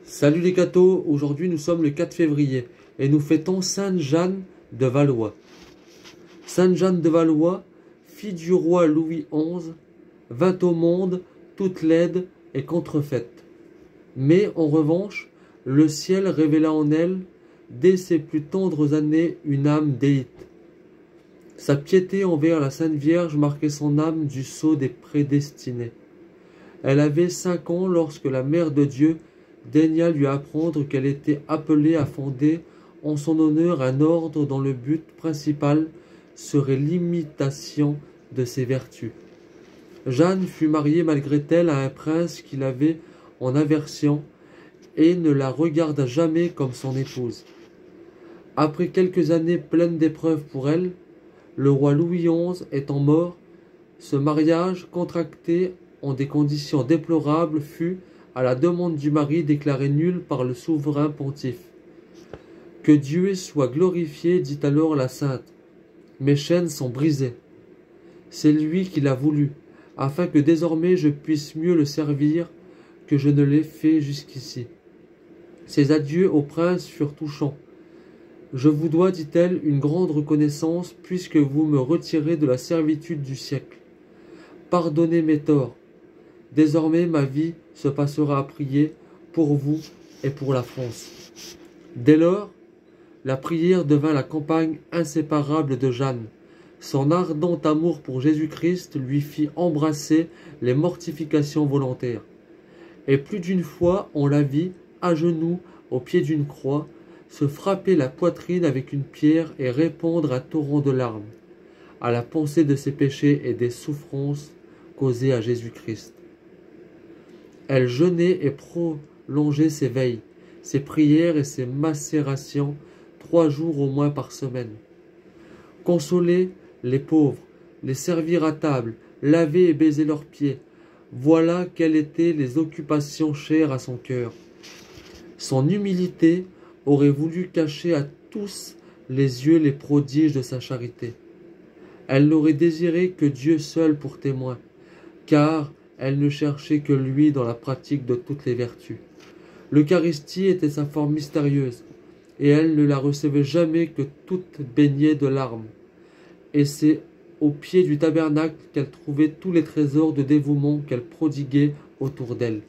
Salut les cathos, aujourd'hui nous sommes le 4 février et nous fêtons Sainte Jeanne de Valois. Sainte Jeanne de Valois, fille du roi Louis XI, vint au monde toute laide et contrefaite. Mais en revanche, le ciel révéla en elle, dès ses plus tendres années, une âme d'élite. Sa piété envers la Sainte Vierge marquait son âme du sceau des prédestinés. Elle avait 5 ans lorsque la Mère de Dieu daigna lui apprendre qu'elle était appelée à fonder en son honneur un ordre dont le but principal serait l'imitation de ses vertus. Jeanne fut mariée malgré elle à un prince qui l'avait en aversion et ne la regarda jamais comme son épouse. Après quelques années pleines d'épreuves pour elle, le roi Louis XI étant mort, ce mariage, contracté en des conditions déplorables, fut, à la demande du mari, déclaré nul par le souverain pontife. « Que Dieu soit glorifié, dit alors la sainte. Mes chaînes sont brisées. C'est lui qui l'a voulu, afin que désormais je puisse mieux le servir que je ne l'ai fait jusqu'ici. » Ses adieux au prince furent touchants. « Je vous dois, dit-elle, une grande reconnaissance, puisque vous me retirez de la servitude du siècle. Pardonnez mes torts. Désormais ma vie se passera à prier pour vous et pour la France. » Dès lors, la prière devint la compagne inséparable de Jeanne. Son ardent amour pour Jésus-Christ lui fit embrasser les mortifications volontaires. Et plus d'une fois on la vit, à genoux, au pied d'une croix, se frapper la poitrine avec une pierre et répandre un torrent de larmes, à la pensée de ses péchés et des souffrances causées à Jésus-Christ. Elle jeûnait et prolongeait ses veilles, ses prières et ses macérations 3 jours au moins par semaine. Consoler les pauvres, les servir à table, laver et baiser leurs pieds, voilà quelles étaient les occupations chères à son cœur. Son humilité aurait voulu cacher à tous les yeux les prodiges de sa charité. Elle n'aurait désiré que Dieu seul pour témoin, car elle ne cherchait que lui dans la pratique de toutes les vertus. L'Eucharistie était sa forme mystérieuse, et elle ne la recevait jamais que toute baignée de larmes. Et c'est au pied du tabernacle qu'elle trouvait tous les trésors de dévouement qu'elle prodiguait autour d'elle.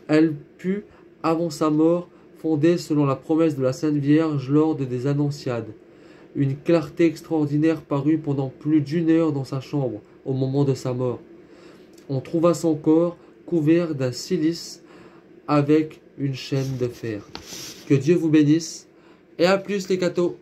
Elle put, avant sa mort, fonder selon la promesse de la Sainte Vierge l'ordre des Annonciades. Une clarté extraordinaire parut pendant plus d'1 heure dans sa chambre au moment de sa mort. On trouva son corps couvert d'un cilice avec une chaîne de fer. Que Dieu vous bénisse et à plus les cathos.